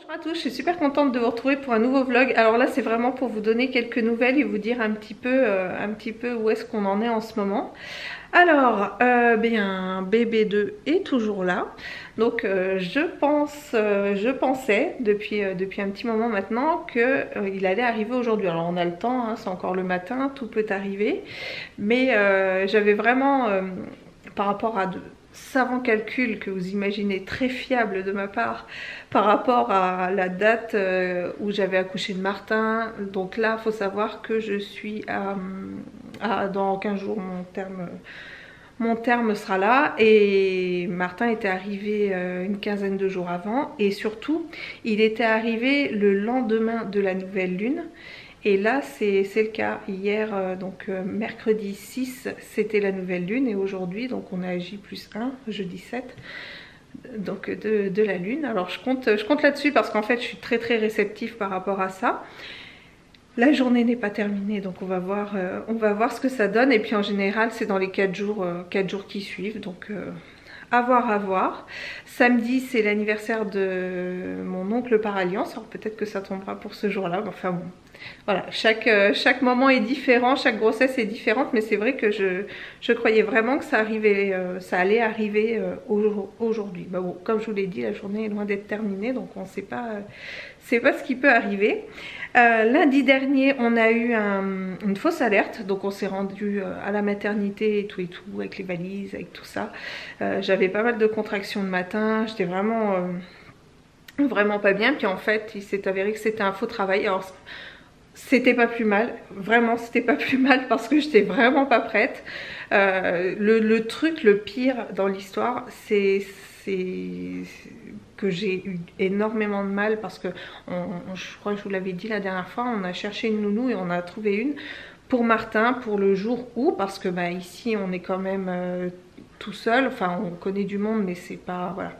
Bonjour à tous, je suis super contente de vous retrouver pour un nouveau vlog. Alors là c'est vraiment pour vous donner quelques nouvelles et vous dire un petit peu où est-ce qu'on en est en ce moment. Alors, bien bébé 2 est toujours là. Donc je pensais depuis un petit moment maintenant que il allait arriver aujourd'hui. Alors on a le temps, hein, c'est encore le matin, tout peut arriver. Mais j'avais vraiment, par rapport à de savants calculs que vous imaginez très fiables de ma part, par rapport à la date où j'avais accouché de Martin. Donc là, il faut savoir que je suis dans 15 jours, mon terme sera là, et Martin était arrivé une quinzaine de jours avant, et surtout il était arrivé le lendemain de la nouvelle lune. Et là c'est le cas. Hier, mercredi 6, c'était la nouvelle lune, et aujourd'hui donc on a J+1, jeudi 7, donc de la lune. Alors je compte là-dessus parce qu'en fait je suis très réceptive par rapport à ça. La journée n'est pas terminée, donc on va voir ce que ça donne. Et puis en général c'est dans les 4 jours qui suivent, donc à voir. Samedi c'est l'anniversaire de mon oncle par alliance, alors peut-être que ça tombera pour ce jour-là, enfin bon. Voilà, chaque moment est différent, chaque grossesse est différente, mais c'est vrai que je croyais vraiment que ça allait arriver aujourd'hui. Bah bon, comme je vous l'ai dit, la journée est loin d'être terminée, donc on ne sait pas ce qui peut arriver. Lundi dernier, on a eu une fausse alerte, donc on s'est rendu à la maternité et tout, avec les valises, avec tout ça. J'avais pas mal de contractions le matin, j'étais vraiment pas bien, puis en fait, il s'est avéré que c'était un faux travail. Alors, c'était pas plus mal, vraiment c'était pas plus mal, parce que j'étais vraiment pas prête. Le truc le pire dans l'histoire, c'est que j'ai eu énormément de mal, parce que je crois que je vous l'avais dit la dernière fois, on a cherché une nounou et on a trouvé une pour Martin pour le jour où, parce que bah, ici on est quand même tout seul, enfin on connaît du monde mais c'est pas, voilà,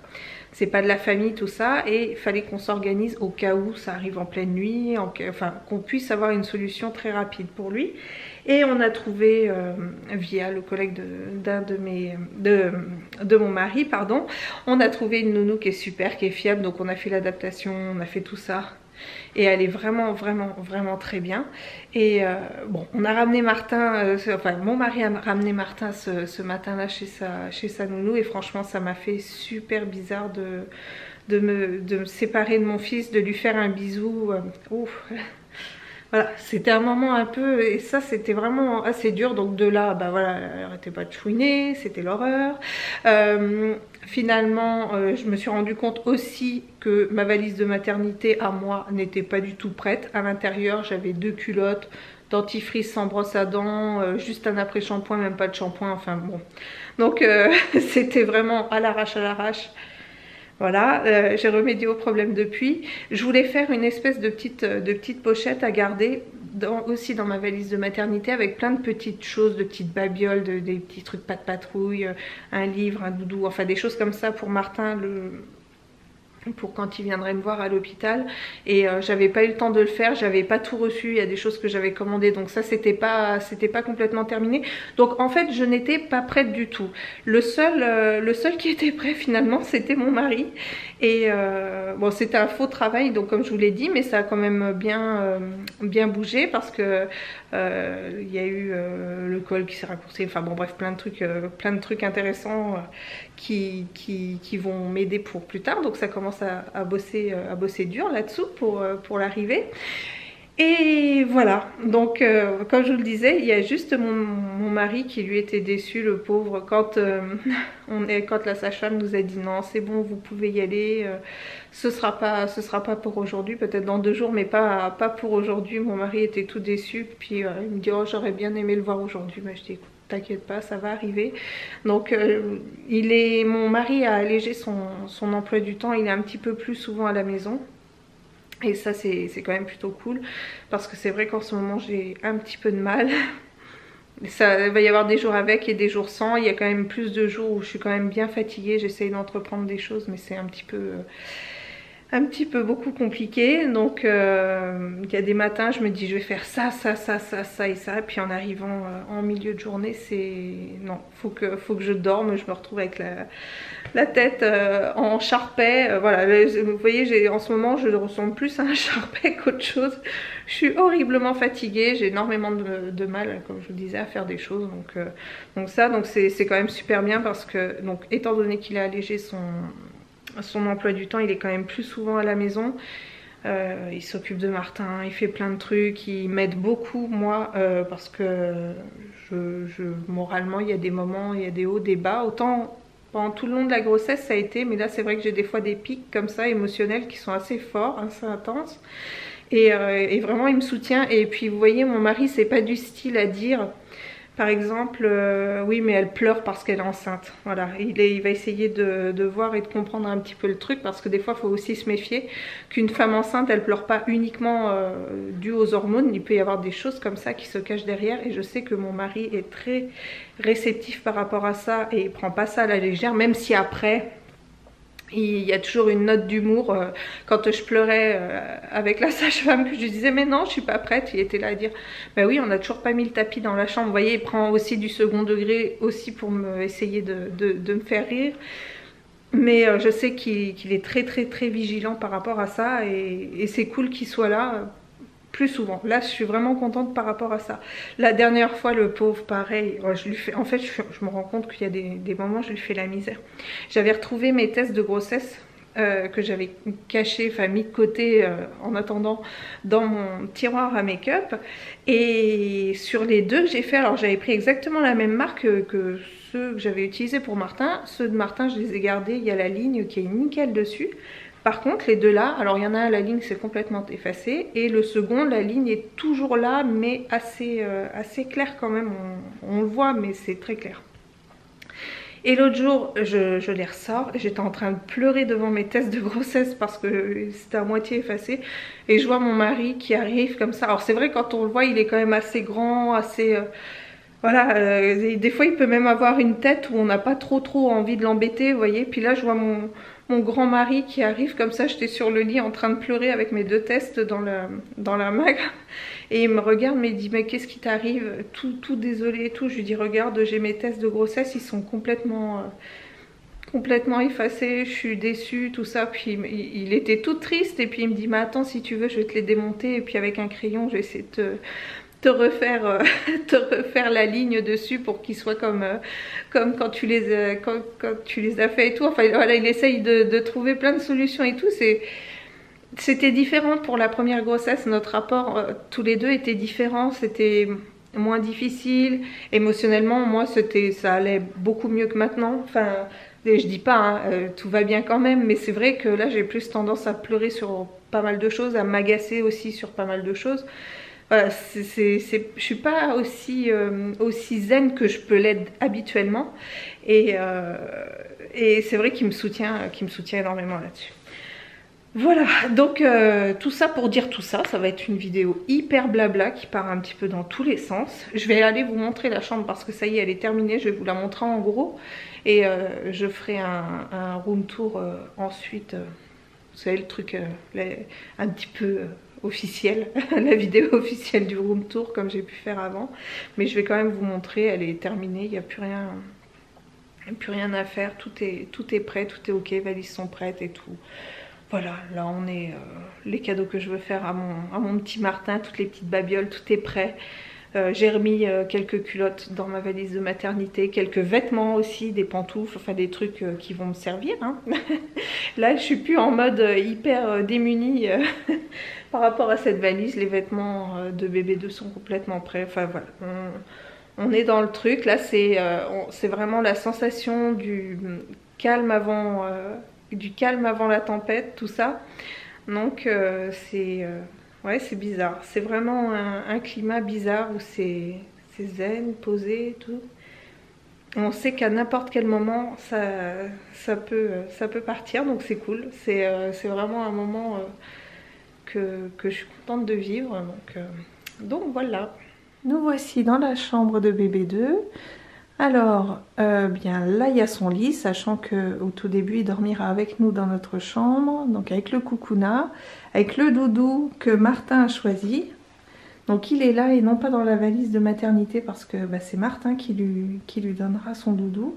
c'est pas de la famille tout ça, et il fallait qu'on s'organise au cas où ça arrive en pleine nuit, enfin qu'on puisse avoir une solution très rapide pour lui. Et on a trouvé via le collègue de mon mari, pardon, on a trouvé une nounou qui est super, qui est fiable, donc on a fait l'adaptation, on a fait tout ça. Et elle est vraiment très bien. Et bon, on a ramené Martin, enfin mon mari a ramené Martin ce matin-là chez sa nounou, et franchement ça m'a fait super bizarre de me séparer de mon fils, de lui faire un bisou. Ouf. Voilà, c'était un moment un peu, et ça c'était vraiment assez dur. Donc de là, bah voilà, elle arrêtait pas de chouiner, c'était l'horreur. Finalement, je me suis rendu compte aussi que ma valise de maternité à moi n'était pas du tout prête. À l'intérieur, j'avais 2 culottes, dentifrice sans brosse à dents, juste un après-shampoing, même pas de shampoing, enfin bon. Donc c'était vraiment à l'arrache. Voilà, j'ai remédié au problème depuis. Je voulais faire une espèce de petite pochette à garder aussi dans ma valise de maternité, avec plein de petites choses, de petites babioles, des petits trucs pas de patrouille, un livre, un doudou, enfin des choses comme ça pour Martin, pour quand il viendrait me voir à l'hôpital. Et j'avais pas eu le temps de le faire, j'avais pas tout reçu, il y a des choses que j'avais commandées, donc ça c'était pas complètement terminé. Donc en fait je n'étais pas prête du tout. Le seul qui était prêt finalement c'était mon mari. Et bon, c'était un faux travail, donc comme je vous l'ai dit, mais ça a quand même bien bougé, parce que il y a eu le col qui s'est raccourci, enfin bon bref, plein de trucs intéressants qui vont m'aider pour plus tard. Donc ça commence à bosser dur là-dessous pour l'arrivée. Et voilà, donc comme je vous le disais, il y a juste mon mari qui lui était déçu, le pauvre, quand la sage-femme nous a dit non, c'est bon, vous pouvez y aller, ce sera pas pour aujourd'hui, peut-être dans 2 jours, mais pas pour aujourd'hui. Mon mari était tout déçu, puis il me dit oh, j'aurais bien aimé le voir aujourd'hui. Mais je dis écoute, t'inquiète pas, ça va arriver. Donc mon mari a allégé son emploi du temps, il est un petit peu plus souvent à la maison. Et ça c'est quand même plutôt cool, parce que c'est vrai qu'en ce moment j'ai un petit peu de mal. Ça va y avoir des jours avec et des jours sans. Il y a quand même plus de jours où je suis quand même bien fatiguée. J'essaye d'entreprendre des choses, mais c'est un petit peu un petit peu beaucoup compliqué. Donc il y a des matins, je me dis je vais faire ça, ça, ça, ça, ça et ça. Et puis en arrivant en milieu de journée, c'est non, faut que je dorme. Je me retrouve avec la tête en charpet. Voilà, vous voyez, en ce moment, je ressemble plus à un charpet qu'autre chose. Je suis horriblement fatiguée. J'ai énormément de mal, comme je vous disais, à faire des choses. Donc c'est quand même super bien parce que, donc, étant donné qu'il a allégé son emploi du temps, il est quand même plus souvent à la maison. Il s'occupe de Martin, il fait plein de trucs, il m'aide beaucoup moi parce que moralement il y a des moments, il y a des hauts, des bas. Autant pendant tout le long de la grossesse ça a été, mais là c'est vrai que j'ai des fois des pics comme ça émotionnels qui sont assez forts, assez intenses. Et vraiment il me soutient. Et puis vous voyez, mon mari c'est pas du style à dire par exemple, oui mais elle pleure parce qu'elle est enceinte. Voilà, il va essayer de voir et de comprendre un petit peu le truc, parce que des fois il faut aussi se méfier qu'une femme enceinte elle pleure pas uniquement dû aux hormones. Il peut y avoir des choses comme ça qui se cachent derrière, et je sais que mon mari est très réceptif par rapport à ça et il prend pas ça à la légère, même si après il y a toujours une note d'humour. Quand je pleurais avec la sage-femme, que je lui disais mais non je suis pas prête, il était là à dire bah oui on n'a toujours pas mis le tapis dans la chambre. Vous voyez, il prend aussi du second degré aussi pour essayer de me faire rire. Mais je sais qu'il est très très très vigilant par rapport à ça, et c'est cool qu'il soit là plus souvent. Là je suis vraiment contente par rapport à ça. La dernière fois le pauvre pareil, je lui fais, en fait je me rends compte qu'il y a des moments je lui fais la misère. J'avais retrouvé mes tests de grossesse que j'avais cachés, enfin mis de côté en attendant dans mon tiroir à make-up, et sur les deux que j'ai fait, alors j'avais pris exactement la même marque que ceux que j'avais utilisés pour Martin. Ceux de Martin je les ai gardés, il y a la ligne qui est nickel dessus. Par contre les deux là, alors il y en a un, la ligne s'est complètement effacée, et le second la ligne est toujours là mais assez claire quand même, on le voit mais c'est très clair. Et l'autre jour je les ressors, j'étais en train de pleurer devant mes tests de grossesse parce que c'était à moitié effacé, et je vois mon mari qui arrive comme ça. Alors c'est vrai quand on le voit il est quand même assez grand, assez... voilà, des fois il peut même avoir une tête où on n'a pas trop envie de l'embêter, vous voyez. Puis là je vois mon grand mari qui arrive comme ça, j'étais sur le lit en train de pleurer avec mes deux tests dans la main, et il me regarde mais il dit mais qu'est-ce qui t'arrive, tout désolé et tout. Je lui dis regarde, j'ai mes tests de grossesse, ils sont complètement effacés, je suis déçue, tout ça. Puis il était tout triste, et puis il me dit mais attends, si tu veux je vais te les démonter, et puis avec un crayon je vais essayer de te refaire la ligne dessus pour qu'ils soient comme quand tu les as fait et tout. Enfin voilà, il essaye de trouver plein de solutions et tout. C'était différent pour la première grossesse, notre rapport tous les deux était différent, c'était moins difficile émotionnellement. Moi ça allait beaucoup mieux que maintenant. Enfin je dis pas hein, tout va bien quand même, mais c'est vrai que là j'ai plus tendance à pleurer sur pas mal de choses, à m'agacer aussi sur pas mal de choses. Voilà, je suis pas aussi zen que je peux l'être habituellement, et c'est vrai qu'il me soutient énormément là-dessus. Voilà, donc tout ça pour dire tout ça, ça va être une vidéo hyper blabla qui part un petit peu dans tous les sens. Je vais aller vous montrer la chambre parce que ça y est, elle est terminée, je vais vous la montrer en gros, et je ferai un room tour ensuite, vous savez le truc un petit peu officiel, la vidéo officielle du room tour comme j'ai pu faire avant. Mais je vais quand même vous montrer, elle est terminée, il n'y a plus rien à faire, tout est prêt, tout est ok, valises sont prêtes et tout. Voilà, là on est les cadeaux que je veux faire à mon petit Martin, toutes les petites babioles, tout est prêt. J'ai remis quelques culottes dans ma valise de maternité, quelques vêtements aussi, des pantoufles, enfin des trucs qui vont me servir. Hein. Là je suis plus en mode hyper démunie par rapport à cette valise. Les vêtements de bébé 2 sont complètement prêts. Enfin voilà, on est dans le truc. Là c'est vraiment la sensation du calme avant la tempête, tout ça. Donc ouais, c'est bizarre. C'est vraiment un climat bizarre où c'est zen, posé et tout. On sait qu'à n'importe quel moment ça peut partir, donc c'est cool. C'est vraiment un moment que je suis contente de vivre. Donc voilà. Nous voici dans la chambre de bébé 2. Alors, bien là il y a son lit, sachant qu'au tout début il dormira avec nous dans notre chambre, donc avec le coucouna, avec le doudou que Martin a choisi. Donc il est là et non pas dans la valise de maternité parce que bah, c'est Martin qui lui donnera son doudou.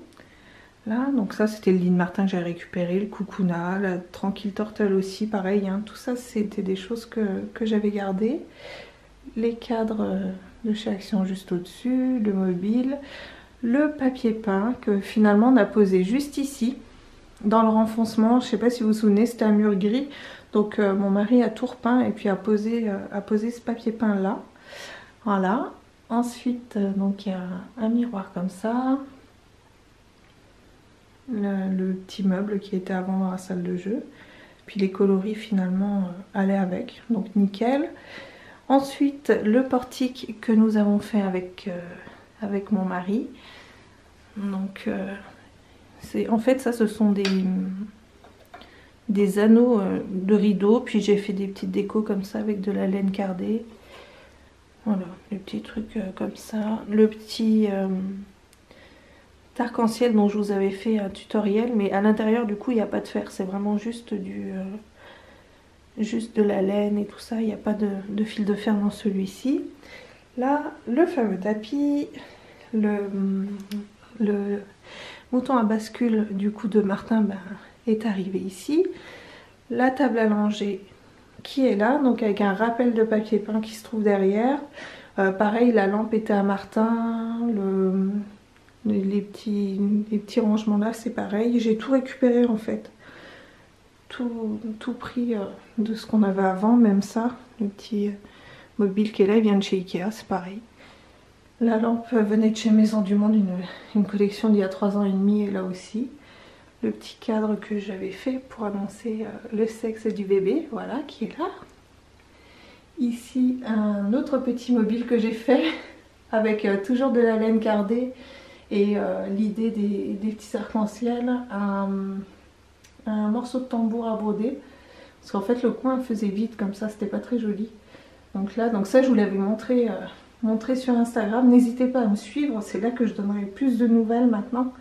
Là, donc ça c'était le lit de Martin que j'ai récupéré, le coucouna, la Tranquille Turtle aussi, pareil, hein. Tout ça c'était des choses que j'avais gardées. Les cadres de chez Action juste au-dessus, le mobile, le papier peint que finalement on a posé juste ici, dans le renfoncement. Je sais pas si vous vous souvenez, c'était un mur gris. Donc mon mari a tout repeint et puis a posé ce papier peint là. Voilà. Ensuite, donc il y a un miroir comme ça. Le petit meuble qui était avant dans la salle de jeu. Puis les coloris finalement allaient avec. Donc nickel. Ensuite, le portique que nous avons fait avec mon mari. Donc en fait ça ce sont des anneaux de rideaux, puis j'ai fait des petites décos comme ça avec de la laine cardée. Voilà, les petits trucs comme ça. Le petit arc-en-ciel dont je vous avais fait un tutoriel, mais à l'intérieur du coup il n'y a pas de fer, c'est vraiment juste juste de la laine et tout ça, il n'y a pas de fil de fer dans celui-ci. Là, le fameux tapis, le mouton à bascule du coup de Martin ben, est arrivé ici. La table à langer qui est là, donc avec un rappel de papier peint qui se trouve derrière. Pareil, la lampe était à Martin, les petits rangements là c'est pareil. J'ai tout récupéré en fait. Tout pris de ce qu'on avait avant, même ça. Le petit mobile qui est là, il vient de chez Ikea, c'est pareil. La lampe venait de chez Maison du Monde, une collection d'il y a 3 ans et demi, et là aussi. Le petit cadre que j'avais fait pour annoncer le sexe du bébé, voilà, qui est là. Ici, un autre petit mobile que j'ai fait, avec toujours de la laine cardée, et l'idée des petits arcs-en-ciel, un morceau de tambour à broder. Parce qu'en fait, le coin faisait vide, comme ça, c'était pas très joli. Donc là, ça, je vous l'avais montré sur Instagram. N'hésitez pas à me suivre, c'est là que je donnerai plus de nouvelles maintenant.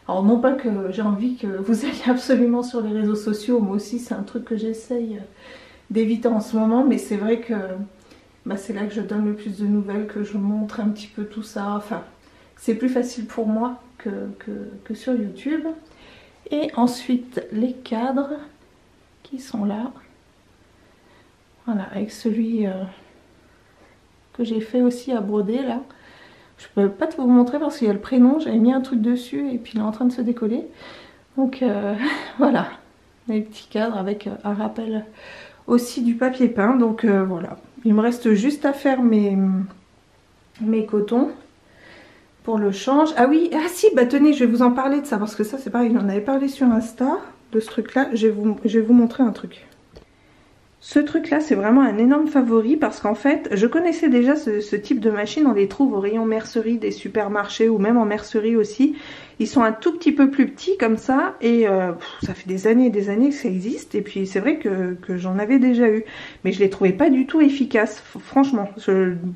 Alors non pas que j'ai envie que vous alliez absolument sur les réseaux sociaux, moi aussi c'est un truc que j'essaye d'éviter en ce moment, mais c'est vrai que bah, c'est là que je donne le plus de nouvelles, que je montre un petit peu tout ça. Enfin, c'est plus facile pour moi que sur YouTube. Et ensuite les cadres qui sont là. Voilà, avec celui que j'ai fait aussi à broder là. Je peux pas tout vous montrer parce qu'il y a le prénom, j'avais mis un truc dessus et puis il est en train de se décoller. Donc voilà, les petits cadres avec un rappel aussi du papier peint. Donc voilà, il me reste juste à faire mes cotons pour le change. Ah oui, ah si, bah tenez, je vais vous en parler de ça parce que ça c'est pareil, on avait parlé sur Insta de ce truc là. Je vais vous montrer un truc. Ce truc là c'est vraiment un énorme favori parce qu'en fait je connaissais déjà ce type de machine, on les trouve au rayon mercerie des supermarchés ou même en mercerie aussi. Ils sont un tout petit peu plus petits comme ça et ça fait des années et des années que ça existe et puis c'est vrai que j'en avais déjà eu. Mais je les trouvais pas du tout efficaces, franchement.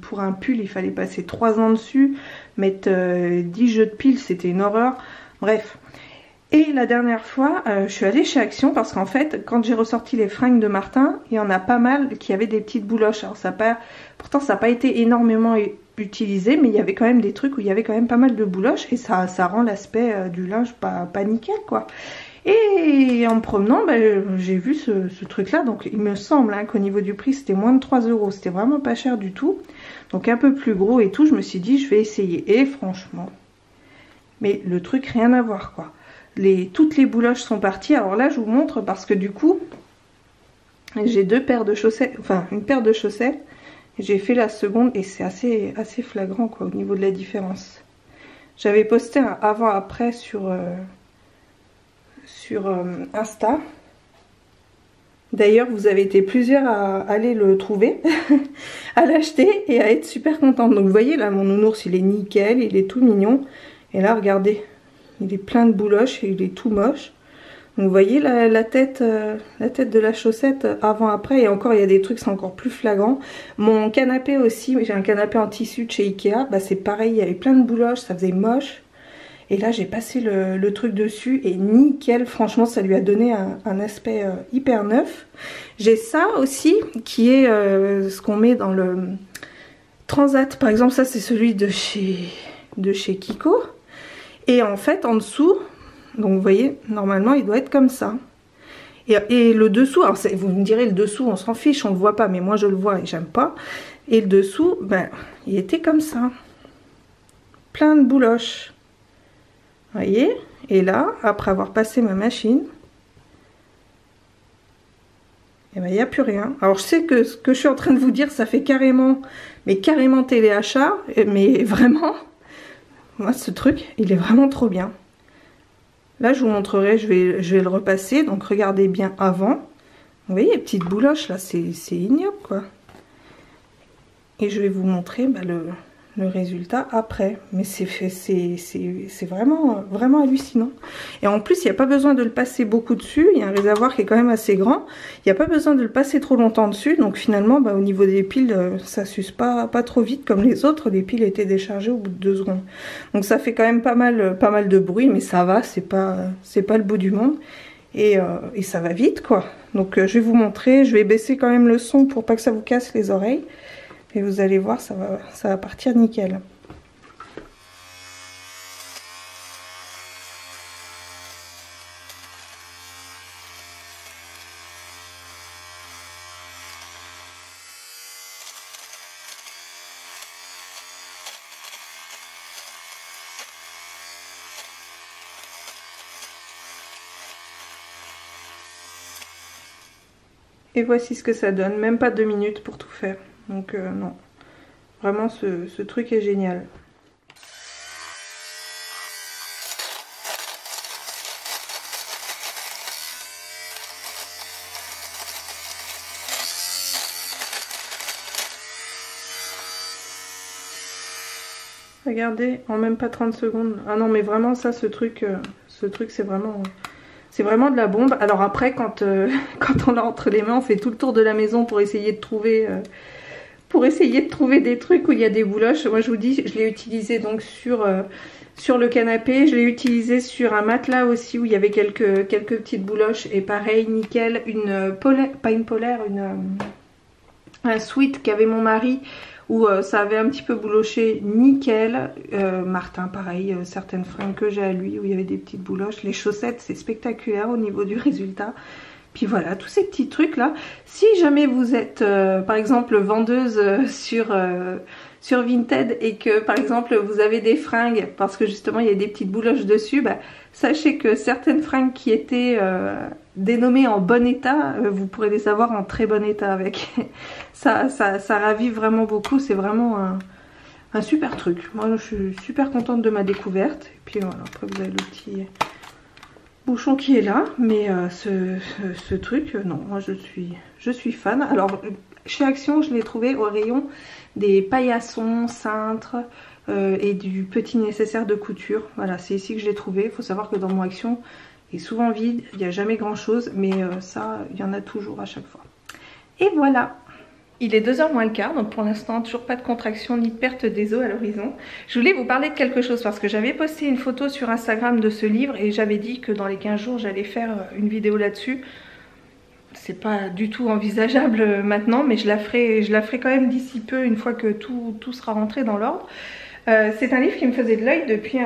Pour un pull il fallait passer 3 ans dessus, mettre 10 jeux de piles, c'était une horreur. Bref. Et la dernière fois, je suis allée chez Action parce qu'en fait, quand j'ai ressorti les fringues de Martin, il y en a pas mal qui avaient des petites bouloches. Alors pourtant ça n'a pas été énormément utilisé, mais il y avait quand même des trucs où il y avait quand même pas mal de bouloches et ça rend l'aspect du linge pas nickel quoi. Et en me promenant, j'ai vu ce truc là, donc il me semble hein, qu'au niveau du prix c'était moins de 3 €, c'était vraiment pas cher du tout. Donc un peu plus gros et tout, je me suis dit je vais essayer et franchement, mais le truc rien à voir quoi. Toutes les bouloches sont parties. Alors là je vous montre parce que du coup j'ai 2 paires de chaussettes, enfin une paire de chaussettes. J'ai fait la seconde et c'est assez flagrant quoi au niveau de la différence. J'avais posté un avant-après sur Insta. D'ailleurs vous avez été plusieurs à aller le trouver, à l'acheter et à être super contente. Donc vous voyez là mon nounours il est nickel, il est tout mignon. Et là regardez. Il est plein de bouloches et il est tout moche. Donc vous voyez la tête de la chaussette avant-après. Et encore il y a des trucs c'est encore plus flagrant. Mon canapé aussi, j'ai un canapé en tissu de chez Ikea. Bah c'est pareil, il y avait plein de bouloches, ça faisait moche. Et là j'ai passé le truc dessus et nickel, franchement ça lui a donné un aspect hyper neuf. J'ai ça aussi qui est ce qu'on met dans le Transat, par exemple. Ça c'est celui de chez Kiko. Et en fait en dessous, donc vous voyez, normalement il doit être comme ça. Et le dessous, alors vous me direz le dessous on s'en fiche, on le voit pas, mais moi je le vois et j'aime pas. Et le dessous, ben il était comme ça. Plein de bouloches. Vous voyez? Et là, après avoir passé ma machine, et ben il n'y a plus rien. Alors je sais que ce que je suis en train de vous dire, ça fait carrément, mais carrément téléachat, mais vraiment, moi ce truc, il est vraiment trop bien. Là je vous montrerai, je vais le repasser, donc regardez bien avant. Vous voyez les petites bouloches là, c'est ignoble quoi. Et je vais vous montrer bah, le résultat après. Mais c'est vraiment, vraiment hallucinant. Et en plus, il n'y a pas besoin de le passer beaucoup dessus. Il y a un réservoir qui est quand même assez grand. Il n'y a pas besoin de le passer trop longtemps dessus. Donc finalement, bah, au niveau des piles, ça s'use pas trop vite comme les autres. Les piles étaient déchargées au bout de 2 secondes. Donc ça fait quand même pas mal de bruit. Mais ça va, c'est pas le bout du monde. Et ça va vite quoi. Donc je vais vous montrer. Je vais baisser quand même le son pour pas que ça vous casse les oreilles. Et vous allez voir, ça va partir nickel. Et voici ce que ça donne, même pas 2 minutes pour tout faire. Donc non, vraiment ce truc est génial. Regardez, en même pas 30 secondes. Ah non mais vraiment ça, ce truc c'est vraiment de la bombe. Alors après quand on l'a entre les mains, on fait tout le tour de la maison pour essayer de trouver des trucs où il y a des bouloches. Moi je vous dis, je l'ai utilisé donc sur le canapé, je l'ai utilisé sur un matelas aussi où il y avait quelques petites bouloches et pareil nickel, un sweat qu'avait mon mari où ça avait un petit peu bouloché, nickel. Martin pareil, certaines fringues que j'ai à lui où il y avait des petites bouloches. Les chaussettes c'est spectaculaire au niveau du résultat. Puis voilà, tous ces petits trucs là, si jamais vous êtes par exemple vendeuse sur Vinted et que par exemple vous avez des fringues parce que justement il y a des petites bouloches dessus, bah, sachez que certaines fringues qui étaient dénommées en bon état, vous pourrez les avoir en très bon état avec. ça ravive vraiment beaucoup, c'est vraiment un super truc. Moi je suis super contente de ma découverte. Et puis voilà, après vous avez le petit bouchon qui est là, mais ce truc, non, moi je suis fan. Alors chez Action, je l'ai trouvé au rayon des paillassons, cintres et du petit nécessaire de couture. Voilà, c'est ici que je l'ai trouvé. Il faut savoir que dans mon Action, il est souvent vide, il n'y a jamais grand chose, mais ça, il y en a toujours à chaque fois. Et voilà. Il est 2h moins le quart, donc pour l'instant toujours pas de contraction ni de perte des os à l'horizon. Je voulais vous parler de quelque chose parce que j'avais posté une photo sur Instagram de ce livre et j'avais dit que dans les 15 jours j'allais faire une vidéo là-dessus. C'est pas du tout envisageable maintenant, mais je la ferai quand même d'ici peu, une fois que tout sera rentré dans l'ordre. C'est un livre qui me faisait de l'œil depuis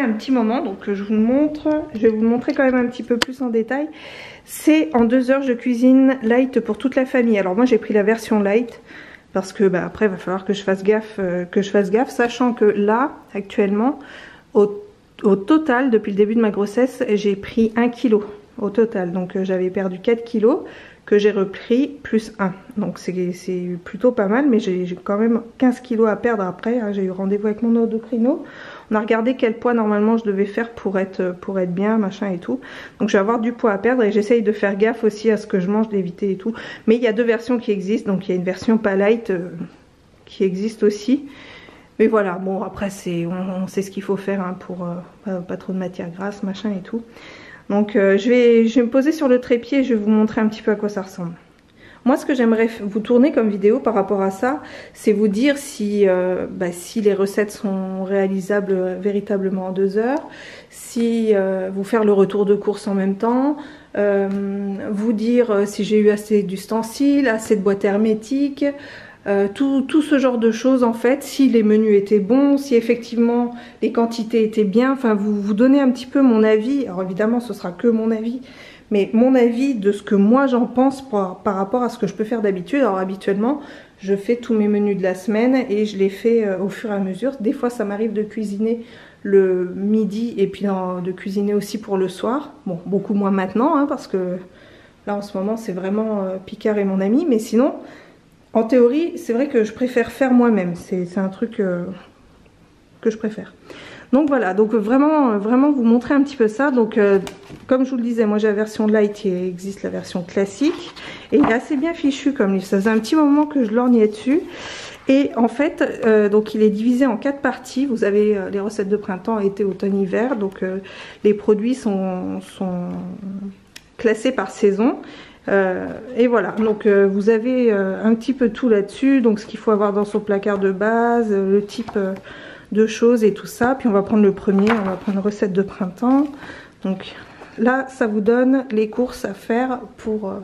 un petit moment, donc je vais vous le montrer quand même un petit peu plus en détail. C'est En 2 heures je cuisine light pour toute la famille. Alors moi j'ai pris la version light parce que bah, après il va falloir que je fasse gaffe, sachant que là actuellement au total depuis le début de ma grossesse j'ai pris 1 kg au total. Donc j'avais perdu 4 kg que j'ai repris plus 1. Donc c'est plutôt pas mal, mais j'ai quand même 15 kg à perdre après. Hein. J'ai eu rendez-vous avec mon endocrino. On a regardé quel poids normalement je devais faire pour être bien, machin et tout. Donc je vais avoir du poids à perdre et j'essaye de faire gaffe aussi à ce que je mange, d'éviter et tout. Mais il y a 2 versions qui existent. Donc il y a une version pas light qui existe aussi. Mais voilà, bon après on sait ce qu'il faut faire hein, pour pas trop de matière grasse, machin et tout. Donc je vais me poser sur le trépied et je vais vous montrer un petit peu à quoi ça ressemble. Moi, ce que j'aimerais vous tourner comme vidéo par rapport à ça, c'est vous dire si, si les recettes sont réalisables véritablement en 2 heures, si vous faire le retour de course en même temps, vous dire si j'ai eu assez d'ustensiles, assez de boîtes hermétiques, tout ce genre de choses en fait, si les menus étaient bons, si effectivement les quantités étaient bien, enfin vous donnez un petit peu mon avis. Alors évidemment ce sera que mon avis, mais mon avis de ce que moi j'en pense par rapport à ce que je peux faire d'habitude. Alors habituellement je fais tous mes menus de la semaine et je les fais au fur et à mesure. Des fois ça m'arrive de cuisiner le midi et puis de cuisiner aussi pour le soir. Bon, beaucoup moins maintenant hein, parce que là en ce moment c'est vraiment Picard et mon ami, mais sinon en théorie c'est vrai que je préfère faire moi-même, c'est un truc que je préfère. Donc voilà, donc vraiment vous montrer un petit peu ça. Donc comme je vous le disais, moi j'ai la version light, il existe la version classique et il est assez bien fichu comme livre. Ça faisait un petit moment que je lorgnais dessus. Et en fait, donc il est divisé en 4 parties. Vous avez les recettes de printemps, été, automne, hiver. Donc les produits sont classés par saison. Et voilà, donc vous avez un petit peu tout là-dessus. Donc ce qu'il faut avoir dans son placard de base, le type de choses et tout ça. Puis on va prendre le premier, on va prendre recette de printemps. Donc là, ça vous donne les courses à faire pour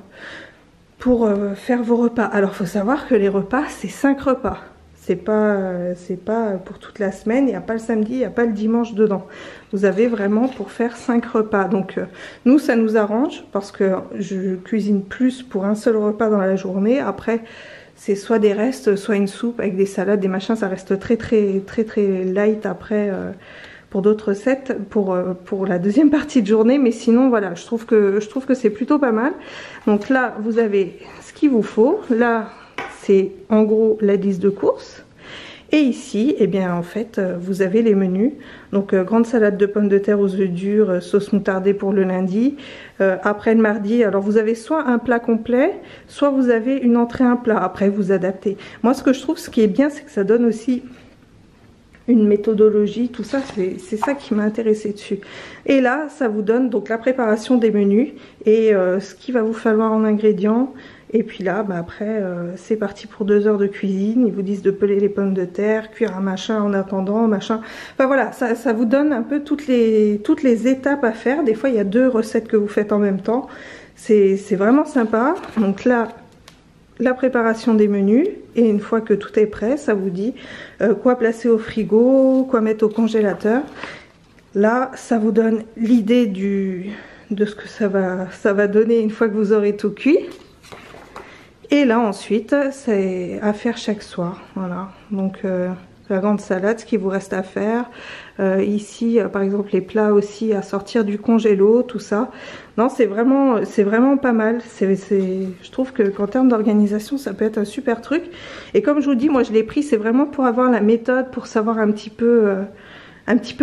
faire vos repas. Alors il faut savoir que les repas c'est 5 repas, c'est pas pour toute la semaine, il n'y a pas le samedi, il n'y a pas le dimanche dedans. Vous avez vraiment pour faire 5 repas. Donc nous ça nous arrange parce que je cuisine plus pour un seul repas dans la journée. Après c'est soit des restes, soit une soupe avec des salades, des machins, ça reste très light après pour d'autres recettes, pour la deuxième partie de journée. Mais sinon voilà, je trouve que c'est plutôt pas mal. Donc là vous avez ce qu'il vous faut. Là c'est en gros la liste de courses. Et ici, eh bien en fait, vous avez les menus. Donc grande salade de pommes de terre aux œufs durs, sauce moutardée pour le lundi. Après le mardi, alors vous avez soit un plat complet, soit vous avez une entrée, un plat. Après vous adaptez. Moi ce que je trouve, ce qui est bien, c'est que ça donne aussi une méthodologie, tout ça, c'est ça qui m'a intéressé dessus. Et là, ça vous donne donc la préparation des menus et ce qu'il va vous falloir en ingrédients. Et puis là, après, c'est parti pour 2 heures de cuisine. Ils vous disent de peler les pommes de terre, cuire un machin en attendant, machin. Enfin voilà, ça vous donne un peu toutes les étapes à faire. Des fois, il y a 2 recettes que vous faites en même temps. C'est vraiment sympa. Donc là, la préparation des menus. Et une fois que tout est prêt, ça vous dit quoi placer au frigo, quoi mettre au congélateur. Là, ça vous donne l'idée de ce que ça va donner une fois que vous aurez tout cuit. Et là ensuite c'est à faire chaque soir. Voilà, donc la grande salade, ce qu'il vous reste à faire. Ici par exemple les plats aussi à sortir du congélo, tout ça. Non, c'est vraiment pas mal. Je trouve que qu'en termes d'organisation ça peut être un super truc. Et comme je vous dis, moi je l'ai pris, c'est vraiment pour avoir la méthode, pour savoir un petit peu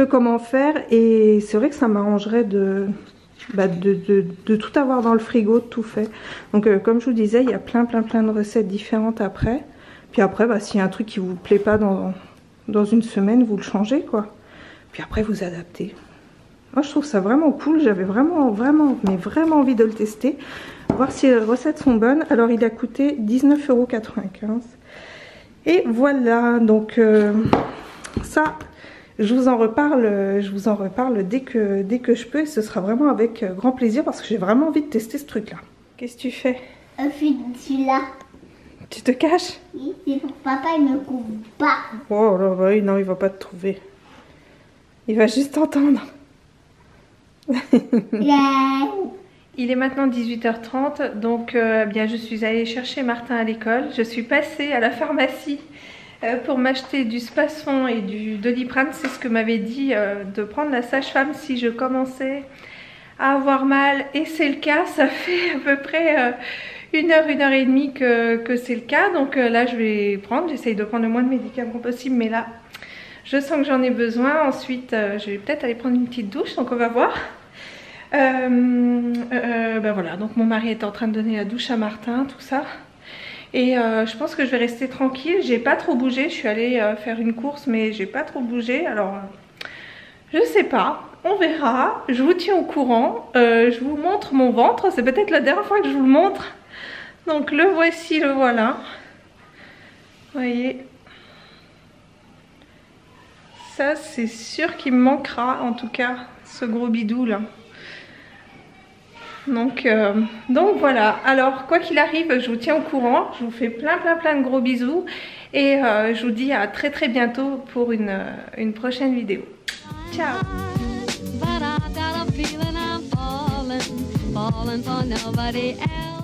comment faire. Et c'est vrai que ça m'arrangerait de tout avoir dans le frigo, de tout fait. Donc comme je vous disais, il y a plein de recettes différentes après. Puis après, s'il y a un truc qui vous plaît pas dans une semaine, vous le changez quoi. Puis après vous adaptez. Moi je trouve ça vraiment cool, j'avais vraiment envie de le tester, voir si les recettes sont bonnes. Alors il a coûté 19,95 €. Et voilà, donc ça... Je vous en reparle dès que je peux, et ce sera vraiment avec grand plaisir parce que j'ai vraiment envie de tester ce truc là. Qu'est-ce que tu fais? Je suis là. Tu te caches? Oui, c'est pour papa, il me coupe pas. Oh là là, non, il va pas te trouver. Il va juste t'entendre. Il est maintenant 18h30, donc bien je suis allée chercher Martin à l'école. Je suis passée à la pharmacie pour m'acheter du Spasfon et du Doliprane. C'est ce que m'avait dit de prendre la sage-femme si je commençais à avoir mal, et c'est le cas. Ça fait à peu près 1 heure et demie que c'est le cas. Donc là je vais prendre, j'essaye de prendre le moins de médicaments possible, mais là je sens que j'en ai besoin. Ensuite je vais peut-être aller prendre une petite douche, donc on va voir. Voilà, donc mon mari est en train de donner la douche à Martin, tout ça. Et je pense que je vais rester tranquille. J'ai pas trop bougé, je suis allée faire une course, mais j'ai pas trop bougé. Alors je sais pas, on verra. Je vous tiens au courant. Je vous montre mon ventre, c'est peut-être la dernière fois que je vous le montre. Donc le voici, le voilà. Vous voyez. Ça, c'est sûr qu'il me manquera, en tout cas, ce gros bidou là. Donc voilà. Alors, quoi qu'il arrive, je vous tiens au courant. Je vous fais plein de gros bisous. Et je vous dis à très bientôt pour une prochaine vidéo. Ciao! But I got a feeling I'm falling for nobody else.